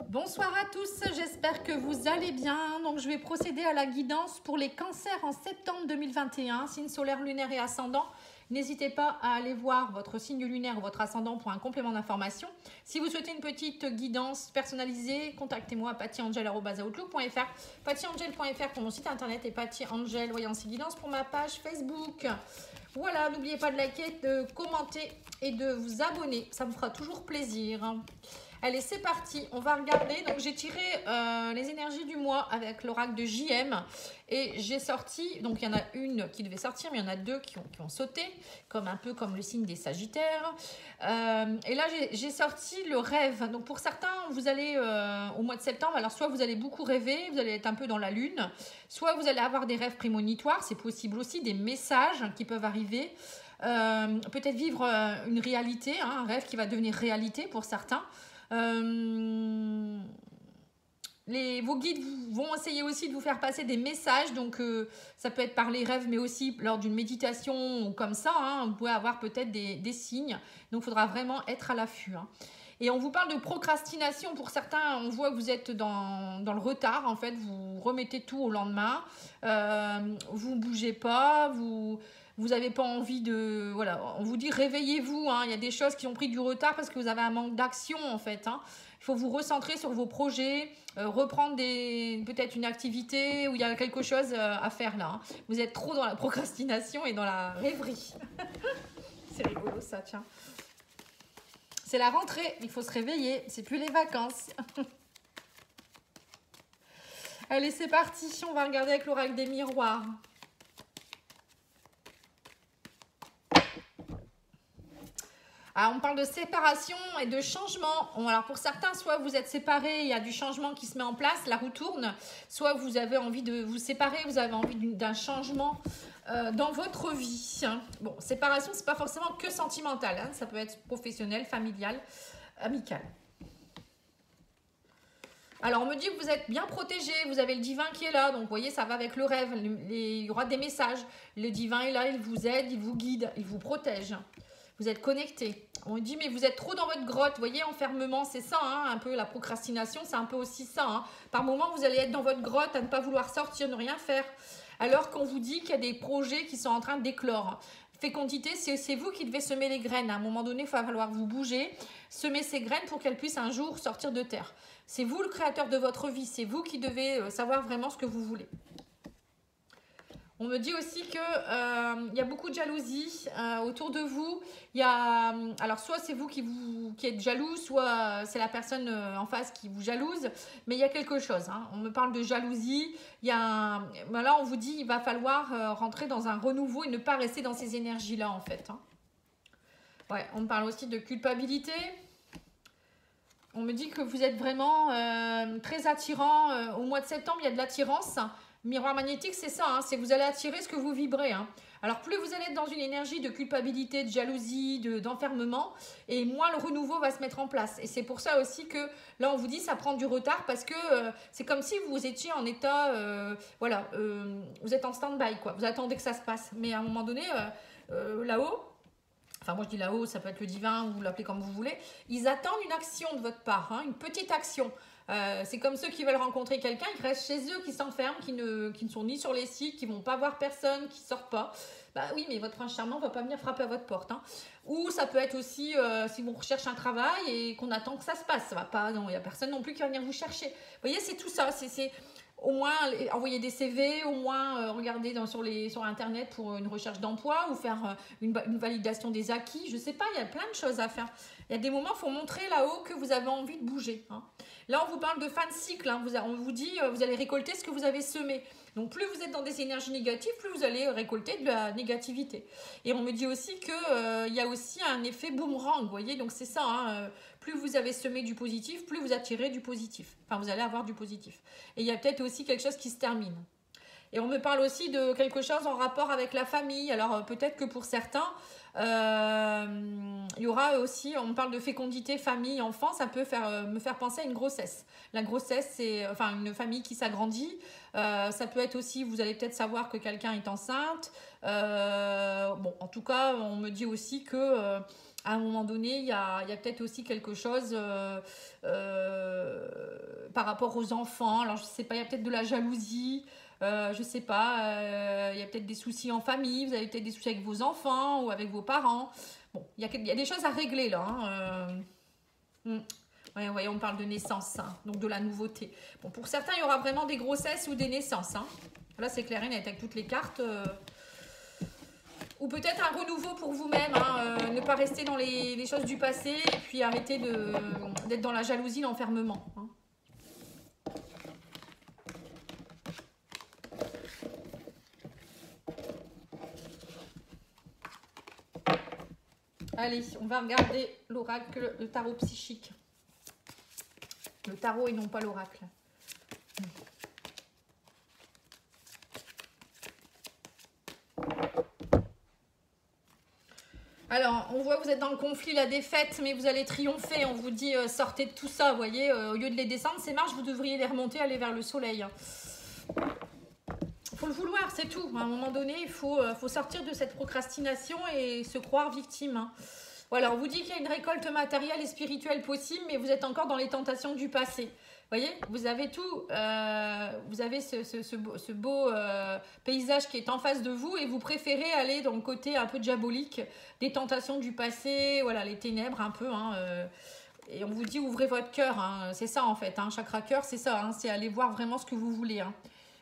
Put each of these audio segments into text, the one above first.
Bonsoir à tous, j'espère que vous allez bien. Donc je vais procéder à la guidance pour les cancers en septembre 2021, signe solaire, lunaire et ascendant. N'hésitez pas à aller voir votre signe lunaire ou votre ascendant pour un complément d'information. Si vous souhaitez une petite guidance personnalisée, contactez-moi à pattyangel@outlook.fr, pattyangel.fr pour mon site internet et pattyangel voyance et guidance pour ma page Facebook. Voilà, n'oubliez pas de liker, de commenter et de vous abonner, ça me fera toujours plaisir. Allez, c'est parti, on va regarder. Donc, j'ai tiré les énergies du mois avec l'oracle de JM et j'ai sorti, donc il y en a une qui devait sortir, mais il y en a deux qui ont sauté, un peu comme le signe des Sagittaires. Et là, j'ai sorti le rêve. Donc, pour certains, vous allez au mois de septembre, alors soit vous allez beaucoup rêver, vous allez être un peu dans la lune, soit vous allez avoir des rêves prémonitoires, c'est possible aussi, des messages qui peuvent arriver. Peut-être vivre une réalité, un rêve qui va devenir réalité pour certains. Vos guides vont essayer aussi de vous faire passer des messages, donc ça peut être par les rêves, mais aussi lors d'une méditation ou comme ça, vous pouvez avoir peut-être des signes, donc il faudra vraiment être à l'affût. Et on vous parle de procrastination, pour certains, on voit que vous êtes dans le retard, en fait, vous remettez tout au lendemain, vous ne bougez pas, vous n'avez pas envie de... Voilà, on vous dit réveillez-vous, il y a des choses qui ont pris du retard parce que vous avez un manque d'action en fait. Il faut vous recentrer sur vos projets, reprendre peut-être une activité où il y a quelque chose à faire là. Vous êtes trop dans la procrastination et dans la rêverie. C'est rigolo ça, tiens. C'est la rentrée, il faut se réveiller, c'est plus les vacances. Allez, c'est parti, on va regarder avec l'oracle des miroirs. Alors, on parle de séparation et de changement. Alors, pour certains, soit vous êtes séparés, il y a du changement qui se met en place, la roue tourne, soit vous avez envie de vous séparer, vous avez envie d'un changement dans votre vie. Bon, séparation, c'est pas forcément que sentimental, ça peut être professionnel, familial, amical. Alors, on me dit que vous êtes bien protégé, vous avez le divin qui est là, donc vous voyez, ça va avec le rêve, il y aura des messages. Le divin est là, il vous aide, il vous guide, il vous protège. Vous êtes connecté. On me dit, mais vous êtes trop dans votre grotte. Vous voyez, enfermement, c'est ça, un peu la procrastination, c'est un peu aussi ça. Par moment, vous allez être dans votre grotte à ne pas vouloir sortir, ne rien faire. Alors qu'on vous dit qu'il y a des projets qui sont en train d'éclore. Fécondité, c'est vous qui devez semer les graines. À un moment donné, il va falloir vous bouger, semer ces graines pour qu'elles puissent un jour sortir de terre. C'est vous le créateur de votre vie. C'est vous qui devez savoir vraiment ce que vous voulez. On me dit aussi qu'il y a beaucoup de jalousie autour de vous. Alors, soit c'est vous qui êtes jaloux, soit c'est la personne en face qui vous jalouse. Mais il y a quelque chose. On me parle de jalousie. Là, on vous dit qu'il va falloir rentrer dans un renouveau et ne pas rester dans ces énergies-là, en fait. Ouais, on me parle aussi de culpabilité. On me dit que vous êtes vraiment très attirant. Au mois de septembre, il y a de l'attirance. Miroir magnétique, c'est ça, c'est que vous allez attirer ce que vous vibrez. Alors, plus vous allez être dans une énergie de culpabilité, de jalousie, d'enfermement, et moins le renouveau va se mettre en place. Et c'est pour ça aussi que, là, on vous dit, ça prend du retard, parce que c'est comme si vous étiez en état, vous êtes en stand-by, quoi. Vous attendez que ça se passe. Mais à un moment donné, là-haut, enfin moi je dis là-haut, ça peut être le divin, ou vous l'appelez comme vous voulez, ils attendent une action de votre part, une petite action. C'est comme ceux qui veulent rencontrer quelqu'un, ils restent chez eux, qui s'enferment, qui ne sont ni sur les sites, qui ne vont pas voir personne, qui ne sortent pas. Bah oui, mais votre prince charmant ne va pas venir frapper à votre porte. Ou ça peut être aussi si vous recherchez un travail et qu'on attend que ça se passe. Ça va pas, non, il n'y a personne non plus qui va venir vous chercher. Vous voyez, c'est tout ça. C'est au moins envoyer des CV, au moins regarder sur Internet pour une recherche d'emploi ou faire une validation des acquis. Je ne sais pas, il y a plein de choses à faire. Il y a des moments, il faut montrer là-haut que vous avez envie de bouger. Là, on vous parle de fin de cycle. On vous dit, vous allez récolter ce que vous avez semé. Donc, plus vous êtes dans des énergies négatives, plus vous allez récolter de la négativité. Et on me dit aussi qu'il y a aussi un effet boomerang, vous voyez. Donc, c'est ça, plus vous avez semé du positif, plus vous attirez du positif. Enfin, vous allez avoir du positif. Et il y a peut-être aussi quelque chose qui se termine. Et on me parle aussi de quelque chose en rapport avec la famille. Alors, peut-être que pour certains, il y aura aussi, on parle de fécondité, famille, enfant, ça peut me faire penser à une grossesse. La grossesse, c'est une famille qui s'agrandit. Ça peut être aussi, vous allez peut-être savoir que quelqu'un est enceinte. En tout cas, on me dit aussi que à un moment donné, il y a peut-être aussi quelque chose par rapport aux enfants. Alors, je sais pas, il y a peut-être de la jalousie. Je sais pas, il y a peut-être des soucis en famille. Vous avez peut-être des soucis avec vos enfants ou avec vos parents. Bon, il y a des choses à régler là. Ouais, ouais, on parle de naissance, hein, donc de la nouveauté. Bon, pour certains, il y aura vraiment des grossesses ou des naissances. Hein. Là, c'est clair et net avec toutes les cartes. Ou peut-être un renouveau pour vous-même. Hein, ne pas rester dans les choses du passé et puis arrêter d'être dans la jalousie, l'enfermement. Hein. Allez, on va regarder l'oracle, le tarot psychique. Le tarot et non pas l'oracle. Alors, on voit que vous êtes dans le conflit, la défaite, mais vous allez triompher. On vous dit, sortez de tout ça, vous voyez. Au lieu de les descendre, ces marches, vous devriez les remonter, aller vers le soleil. Il faut le vouloir, c'est tout. À un moment donné, il faut sortir de cette procrastination et se croire victime. Hein. Voilà, on vous dit qu'il y a une récolte matérielle et spirituelle possible, mais vous êtes encore dans les tentations du passé. Vous voyez, vous avez tout, vous avez ce beau paysage qui est en face de vous et vous préférez aller dans le côté un peu diabolique des tentations du passé, voilà, les ténèbres un peu. Hein, et on vous dit ouvrez votre cœur, hein, c'est ça en fait, hein, chakra cœur, c'est ça, hein, c'est aller voir vraiment ce que vous voulez. Hein.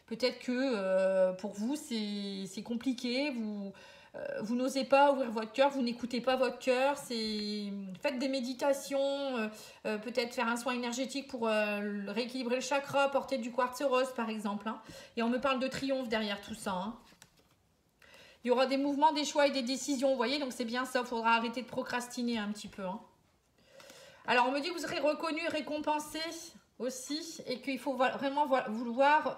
Peut-être que pour vous c'est compliqué, vous n'osez pas ouvrir votre cœur, vous n'écoutez pas votre cœur, faites des méditations, peut-être faire un soin énergétique pour rééquilibrer le chakra, porter du quartz rose par exemple. Hein. Et on me parle de triomphe derrière tout ça. Hein. Il y aura des mouvements, des choix et des décisions, vous voyez, donc c'est bien ça, il faudra arrêter de procrastiner un petit peu. Hein. Alors on me dit que vous serez reconnu et récompensé aussi et qu'il faut vraiment vouloir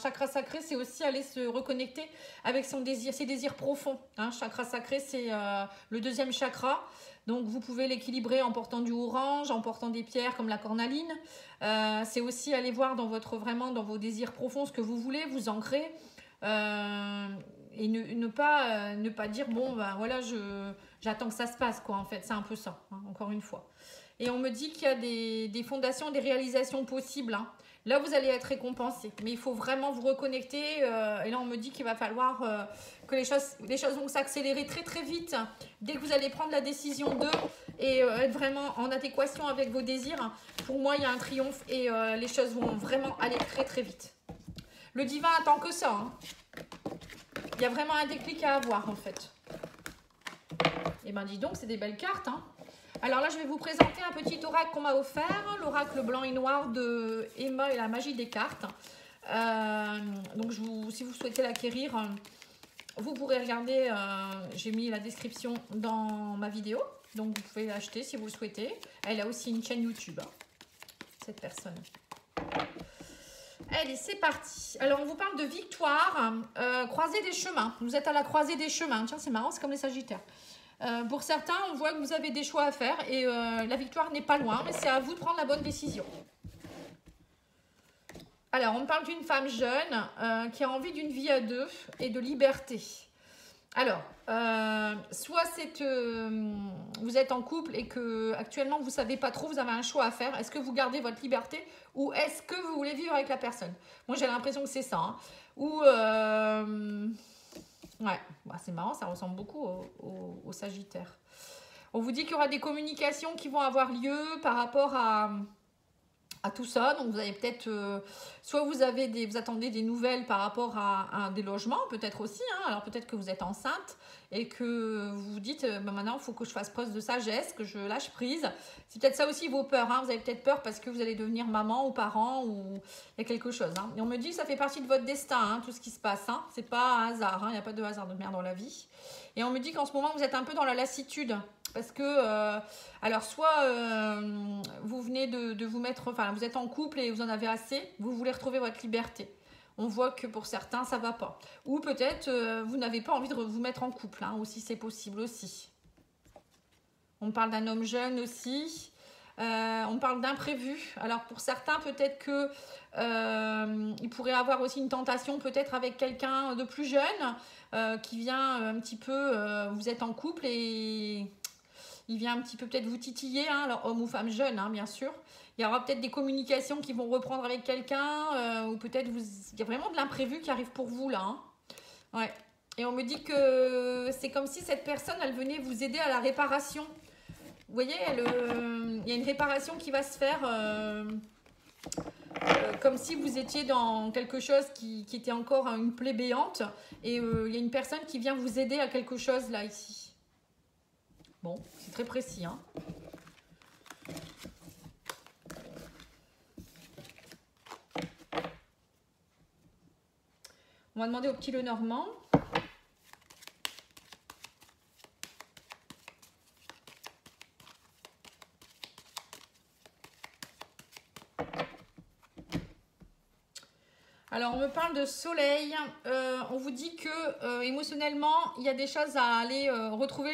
chakra sacré, c'est aussi aller se reconnecter avec ses désirs profonds. Hein. Chakra sacré, c'est le deuxième chakra, donc vous pouvez l'équilibrer en portant du orange, en portant des pierres comme la cornaline. C'est aussi aller voir dans vos désirs profonds ce que vous voulez, vous ancrer et ne pas dire bon ben voilà j'attends que ça se passe quoi. En fait c'est un peu ça, hein, encore une fois. Et on me dit qu'il y a des fondations, des réalisations possibles. Hein. Là, vous allez être récompensé. Mais il faut vraiment vous reconnecter. Et là, on me dit qu'il va falloir que les choses vont s'accélérer très, très vite. Dès que vous allez prendre la décision d'eux et être vraiment en adéquation avec vos désirs, pour moi, il y a un triomphe et les choses vont vraiment aller très, très vite. Le divin attend que ça. Hein. Il y a vraiment un déclic à avoir, en fait. Et ben, dis donc, c'est des belles cartes, hein. Alors là, je vais vous présenter un petit oracle qu'on m'a offert, l'oracle blanc et noir de Emma et la magie des cartes. Donc, si vous souhaitez l'acquérir, vous pourrez regarder, j'ai mis la description dans ma vidéo. Donc, vous pouvez l'acheter si vous le souhaitez. Elle a aussi une chaîne YouTube, hein, cette personne. Allez, c'est parti. Alors, on vous parle de victoire, croisée des chemins. Vous êtes à la croisée des chemins. Tiens, c'est marrant, c'est comme les Sagittaires. Pour certains, on voit que vous avez des choix à faire et la victoire n'est pas loin, mais c'est à vous de prendre la bonne décision. Alors, on me parle d'une femme jeune qui a envie d'une vie à deux et de liberté. Alors, soit vous êtes en couple et que actuellement vous ne savez pas trop, vous avez un choix à faire. Est-ce que vous gardez votre liberté ou est-ce que vous voulez vivre avec la personne? Moi, j'ai l'impression que c'est ça. Hein. Ou... ouais, bah, c'est marrant, ça ressemble beaucoup au Sagittaire. On vous dit qu'il y aura des communications qui vont avoir lieu par rapport à tout ça. Donc, vous avez peut-être... soit vous attendez des nouvelles par rapport à des logements, peut-être aussi. Hein. Alors, peut-être que vous êtes enceinte et que vous vous dites, bah, maintenant, il faut que je fasse preuve de sagesse, que je lâche prise. C'est peut-être ça aussi vos peurs. Hein. Vous avez peut-être peur parce que vous allez devenir maman ou parent ou il y a quelque chose. Hein. Et on me dit que ça fait partie de votre destin, hein, tout ce qui se passe. Hein. C'est pas un hasard. Hein. Il n'y a pas de hasard de merde dans la vie. Et on me dit qu'en ce moment, vous êtes un peu dans la lassitude. Parce que, alors soit vous venez de vous mettre, enfin vous êtes en couple et vous en avez assez, vous voulez retrouver votre liberté. On voit que pour certains, ça ne va pas. Ou peut-être vous n'avez pas envie de vous mettre en couple, hein, aussi c'est possible aussi. On parle d'un homme jeune aussi. On parle d'imprévu. Alors pour certains, peut-être que il pourrait avoir aussi une tentation peut-être avec quelqu'un de plus jeune qui vient un petit peu, vous êtes en couple et... Il vient un petit peu peut-être vous titiller, hein, alors homme ou femme jeune, hein, bien sûr. Il y aura peut-être des communications qui vont reprendre avec quelqu'un, ou peut-être il y a vraiment de l'imprévu qui arrive pour vous là. Hein. Ouais. Et on me dit que c'est comme si cette personne, elle venait vous aider à la réparation. Vous voyez, il y a une réparation qui va se faire comme si vous étiez dans quelque chose qui était encore une plaie béante. Et il y a une personne qui vient vous aider à quelque chose là, ici. Bon, c'est très précis, hein. On va demander au petit Lenormand. Alors, on me parle de soleil. On vous dit que émotionnellement, il y a des choses à aller retrouver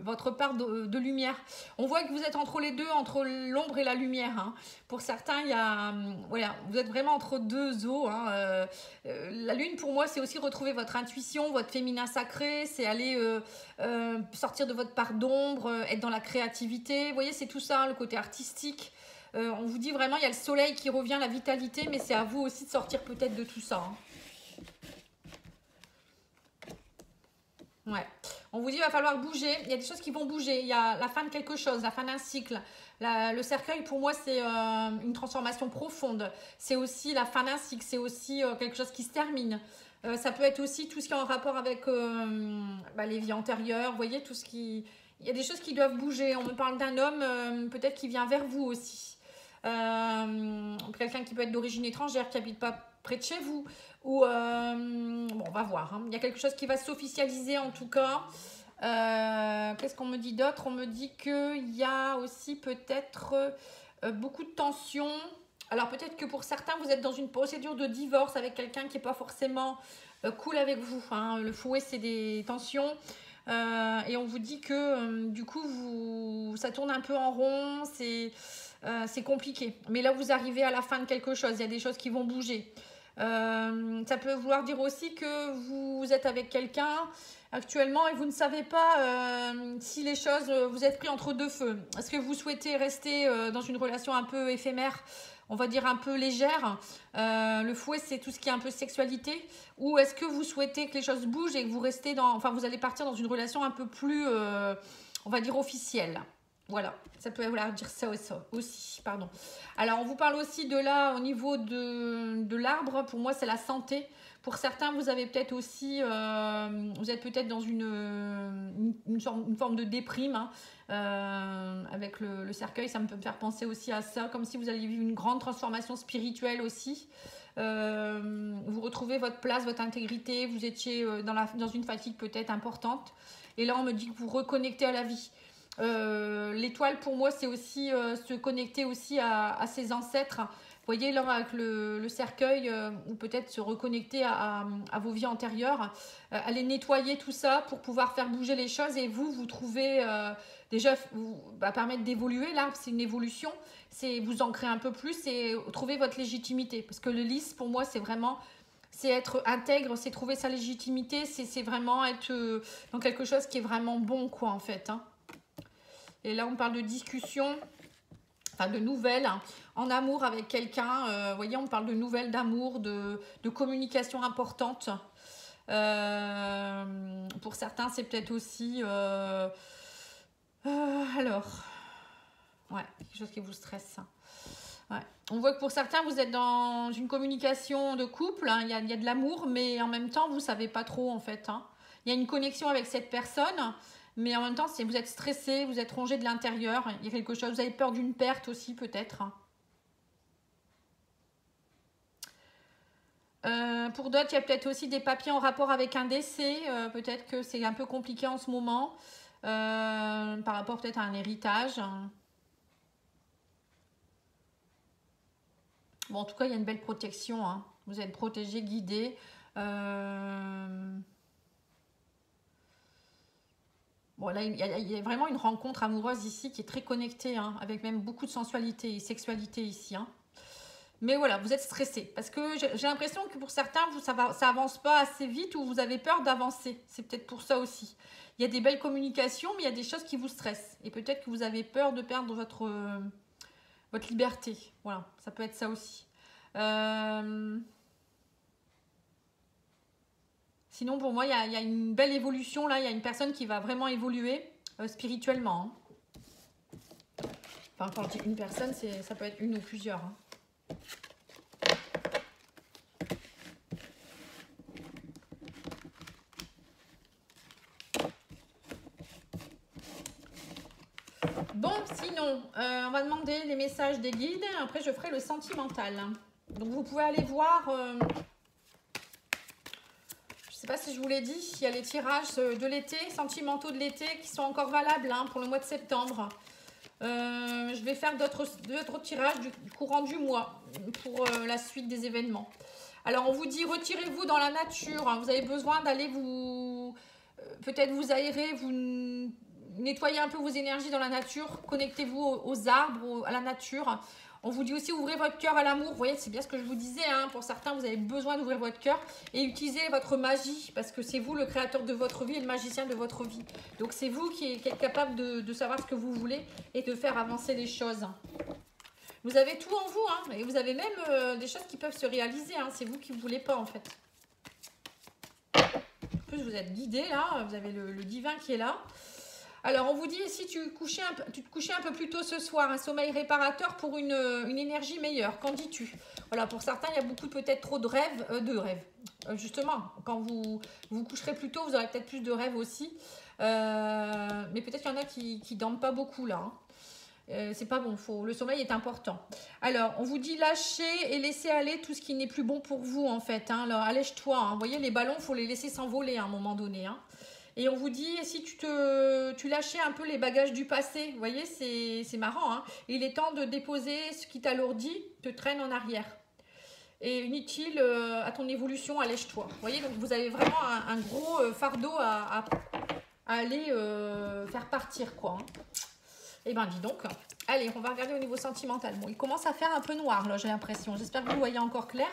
votre part de lumière. On voit que vous êtes entre les deux, entre l'ombre et la lumière. Hein. Pour certains, il y a, voilà, vous êtes vraiment entre deux eaux. Hein. La lune, pour moi, c'est aussi retrouver votre intuition, votre féminin sacré. C'est aller sortir de votre part d'ombre, être dans la créativité. Vous voyez, c'est tout ça, le côté artistique. On vous dit vraiment, il y a le soleil qui revient, la vitalité, mais c'est à vous aussi de sortir peut-être de tout ça. Hein. Ouais. On vous dit, il va falloir bouger. Il y a des choses qui vont bouger. Il y a la fin de quelque chose, la fin d'un cycle. Le cercueil, pour moi, c'est une transformation profonde. C'est aussi la fin d'un cycle. C'est aussi quelque chose qui se termine. Ça peut être aussi tout ce qui est en rapport avec les vies antérieures. Vous voyez, tout ce qui... Il y a des choses qui doivent bouger. On me parle d'un homme, peut-être qui vient vers vous aussi. Quelqu'un qui peut être d'origine étrangère, qui habite pas près de chez vous, ou bon, on va voir, hein. Il y a quelque chose qui va s'officialiser en tout cas. Qu'est-ce qu'on me dit d'autre? On me dit qu'il y a aussi peut-être beaucoup de tensions. Alors peut-être que pour certains vous êtes dans une procédure de divorce avec quelqu'un qui n'est pas forcément cool avec vous, hein. Le fouet, c'est des tensions. Et on vous dit que du coup ça tourne un peu en rond, c'est compliqué. Mais là vous arrivez à la fin de quelque chose, il y a des choses qui vont bouger. Ça peut vouloir dire aussi que vous êtes avec quelqu'un actuellement et vous ne savez pas si les choses, vous êtes pris entre deux feux. Est-ce que vous souhaitez rester dans une relation un peu éphémère, on va dire un peu légère? Le fouet, c'est tout ce qui est un peu sexualité. Ou est-ce que vous souhaitez que les choses bougent et que vous restez dans... Enfin, vous allez partir dans une relation un peu plus, on va dire, officielle. Voilà, ça peut vouloir dire ça aussi, pardon. Alors, on vous parle aussi de là, au niveau de l'arbre. Pour moi, c'est la santé. Pour certains, vous avez peut-être aussi... vous êtes peut-être dans une forme de déprime, hein. Avec le cercueil, ça me peut me faire penser aussi à ça, comme si vous alliez vivre une grande transformation spirituelle aussi. Vous retrouvez votre place, votre intégrité, vous étiez dans une fatigue peut-être importante. Et là, on me dit que vous reconnectez à la vie. L'étoile, pour moi, c'est aussi se connecter aussi à ses ancêtres. Vous voyez, là, avec le cercueil, ou peut-être se reconnecter à vos vies antérieures, aller nettoyer tout ça pour pouvoir faire bouger les choses et vous trouvez déjà, permettre d'évoluer. Là, c'est une évolution, c'est vous ancrer un peu plus et trouver votre légitimité. Parce que le lys, pour moi, c'est vraiment... C'est être intègre, c'est trouver sa légitimité, c'est vraiment être dans quelque chose qui est vraiment bon, quoi, en fait, hein. Et là, on parle de discussion, enfin de nouvelles, hein, en amour avec quelqu'un. Vous voyez, on parle de nouvelles d'amour, de communication importante. Pour certains, c'est peut-être aussi... alors, ouais, quelque chose qui vous stresse. Ouais. On voit que pour certains, vous êtes dans une communication de couple, hein, il y a de l'amour, mais en même temps, vous ne savez pas trop, en fait, hein. Il y a une connexion avec cette personne, mais en même temps, vous êtes stressé, vous êtes rongé de l'intérieur. Il y a quelque chose, vous avez peur d'une perte aussi, peut-être. Pour d'autres, il y a peut-être aussi des papiers en rapport avec un décès. Peut-être que c'est un peu compliqué en ce moment, par rapport peut-être à un héritage. Bon, en tout cas, il y a une belle protection, hein. Vous êtes protégé, guidé. Bon, là, il y a vraiment une rencontre amoureuse ici qui est très connectée, hein, avec même beaucoup de sensualité et sexualité ici, hein. Mais voilà, vous êtes stressé. Parce que j'ai l'impression que pour certains, ça avance pas assez vite ou vous avez peur d'avancer. C'est peut-être pour ça aussi. Il y a des belles communications, mais il y a des choses qui vous stressent. Et peut-être que vous avez peur de perdre votre liberté. Voilà, ça peut être ça aussi. Sinon, pour moi, il y a une belle évolution là. Il y a une personne qui va vraiment évoluer spirituellement. Enfin, quand je dis une personne, ça peut être une ou plusieurs. Bon, sinon, on va demander les messages des guides. Après, je ferai le sentimental. Donc, vous pouvez aller voir... je ne sais pas si je vous l'ai dit, il y a les tirages de l'été, sentimentaux de l'été, qui sont encore valables pour le mois de septembre. Je vais faire d'autres tirages du courant du mois pour la suite des événements. Alors, on vous dit, retirez-vous dans la nature. Vous avez besoin d'aller peut-être vous aérer, vous nettoyer un peu vos énergies dans la nature. Connectez-vous aux arbres, à la nature. On vous dit aussi, ouvrez votre cœur à l'amour. Vous voyez, c'est bien ce que je vous disais. Pour certains, vous avez besoin d'ouvrir votre cœur et utiliser votre magie parce que c'est vous le créateur de votre vie et le magicien de votre vie. Donc, c'est vous qui êtes capable de savoir ce que vous voulez et de faire avancer les choses. Vous avez tout en vous. Et vous avez même des choses qui peuvent se réaliser. C'est vous qui ne voulez pas, en fait. En plus, vous êtes guidé, là. Vous avez le divin qui est là. Alors, on vous dit, si tu te couchais un peu plus tôt ce soir, un sommeil réparateur pour une énergie meilleure, qu'en dis-tu? Voilà, pour certains, il y a beaucoup peut-être trop de rêves. Justement, quand vous vous coucherez plus tôt, vous aurez peut-être plus de rêves aussi. Mais peut-être qu'il y en a qui dorment pas beaucoup, là. C'est pas bon, le sommeil est important. Alors, on vous dit lâcher et laisser aller tout ce qui n'est plus bon pour vous, en fait. Alors, allège-toi. Vous voyez, les ballons, il faut les laisser s'envoler à un moment donné. Et on vous dit, si tu lâchais un peu les bagages du passé, vous voyez, c'est marrant. Il est temps de déposer ce qui t'alourdit, te traîne en arrière. Et inutile à ton évolution, allège-toi. Vous voyez, donc vous avez vraiment un gros fardeau à aller faire partir, quoi. Eh ben, dis donc. Allez, on va regarder au niveau sentimental. Bon, il commence à faire un peu noir, là, j'ai l'impression. J'espère que vous voyez encore clair.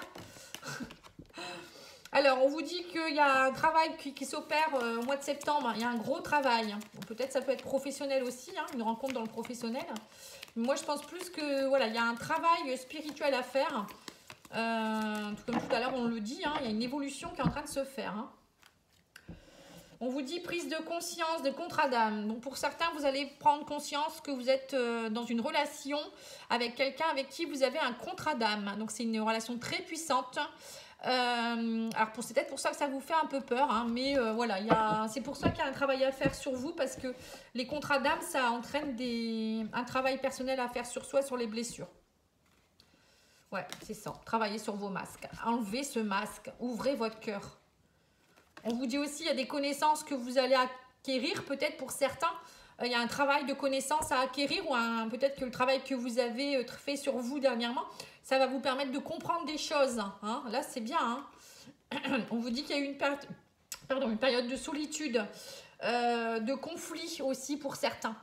Alors, on vous dit qu'il y a un travail qui s'opère au mois de septembre. Il y a un gros travail. Peut-être ça peut être professionnel aussi, une rencontre dans le professionnel. Moi, je pense plus que, voilà, il y a un travail spirituel à faire. Tout comme tout à l'heure, on le dit, il y a une évolution qui est en train de se faire. On vous dit prise de conscience, de contrat d'âme. Donc, pour certains, vous allez prendre conscience que vous êtes dans une relation avec quelqu'un avec qui vous avez un contrat d'âme. Donc, c'est une relation très puissante. Alors c'est peut-être pour ça que ça vous fait un peu peur, mais voilà, c'est pour ça qu'il y a un travail à faire sur vous, parce que les contrats d'âme, ça entraîne un travail personnel à faire sur soi, sur les blessures. Ouais, c'est ça, travaillez sur vos masques, enlevez ce masque, ouvrez votre cœur. On vous dit aussi, il y a des connaissances que vous allez acquérir, peut-être pour certains, il y a un travail de connaissances à acquérir, ou peut-être que le travail que vous avez fait sur vous dernièrement, ça va vous permettre de comprendre des choses. Là, c'est bien. On vous dit qu'il y a eu une période de solitude, de conflit aussi pour certains.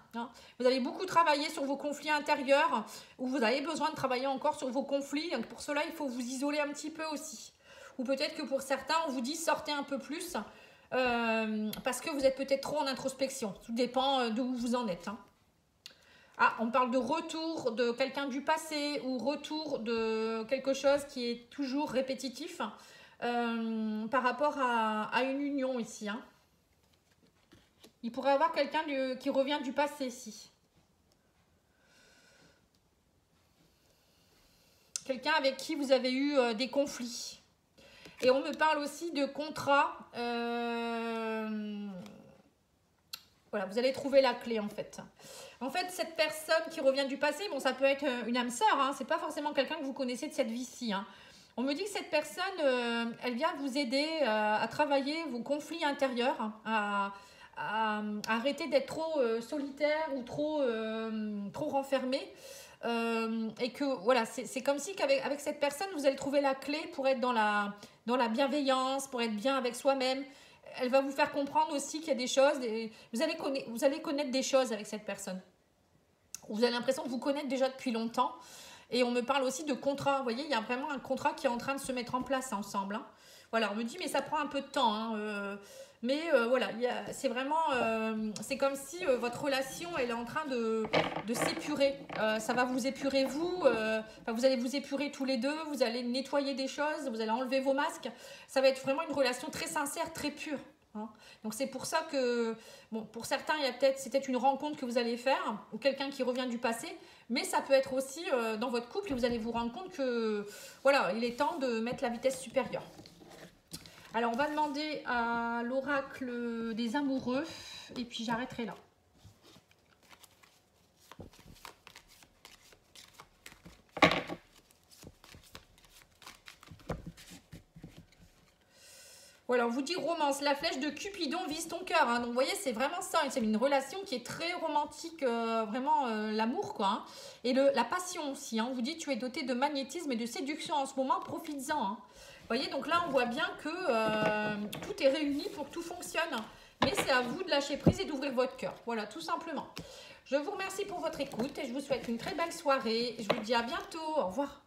Vous avez beaucoup travaillé sur vos conflits intérieurs, ou vous avez besoin de travailler encore sur vos conflits. Donc pour cela, il faut vous isoler un petit peu aussi. Ou peut-être que pour certains, on vous dit sortez un peu plus, parce que vous êtes peut-être trop en introspection. Tout dépend d'où vous en êtes. On parle de retour de quelqu'un du passé, ou retour de quelque chose qui est toujours répétitif par rapport à une union ici. Il pourrait y avoir quelqu'un qui revient du passé ici. Quelqu'un avec qui vous avez eu des conflits. Et on me parle aussi de contrat. Voilà, vous allez trouver la clé en fait. En fait, cette personne qui revient du passé, bon, ça peut être une âme sœur, c'est pas forcément quelqu'un que vous connaissez de cette vie-ci. On me dit que cette personne, elle vient vous aider à travailler vos conflits intérieurs, à arrêter d'être trop solitaire ou trop renfermé. Et que voilà, c'est comme si avec cette personne, vous allez trouver la clé pour être dans la bienveillance, pour être bien avec soi-même. Elle va vous faire comprendre aussi qu'il y a des choses, vous allez connaître des choses avec cette personne. Vous avez l'impression de vous connaître déjà depuis longtemps. Et on me parle aussi de contrat. Vous voyez, il y a vraiment un contrat qui est en train de se mettre en place ensemble. Hein. Voilà, on me dit, mais ça prend un peu de temps. Hein, voilà, c'est vraiment, c'est comme si votre relation, elle est en train de s'épurer. Ça va vous épurer vous, vous allez vous épurer tous les deux, vous allez nettoyer des choses, vous allez enlever vos masques. Ça va être vraiment une relation très sincère, très pure. Hein. Donc c'est pour ça que, bon, pour certains, c'est peut-être une rencontre que vous allez faire, ou quelqu'un qui revient du passé, mais ça peut être aussi dans votre couple, et vous allez vous rendre compte que, voilà, il est temps de mettre la vitesse supérieure. Alors, on va demander à l'oracle des amoureux et puis j'arrêterai là. Voilà, on vous dit romance. La flèche de Cupidon vise ton cœur. Hein. Donc, vous voyez, c'est vraiment ça. C'est une relation qui est très romantique, vraiment l'amour, quoi. Hein. Et la passion aussi. Hein. On vous dit, tu es doté de magnétisme et de séduction en ce moment, profites-en. Hein. Vous voyez, donc là, on voit bien que tout est réuni pour que tout fonctionne. Mais c'est à vous de lâcher prise et d'ouvrir votre cœur. Voilà, tout simplement. Je vous remercie pour votre écoute et je vous souhaite une très belle soirée. Je vous dis à bientôt. Au revoir.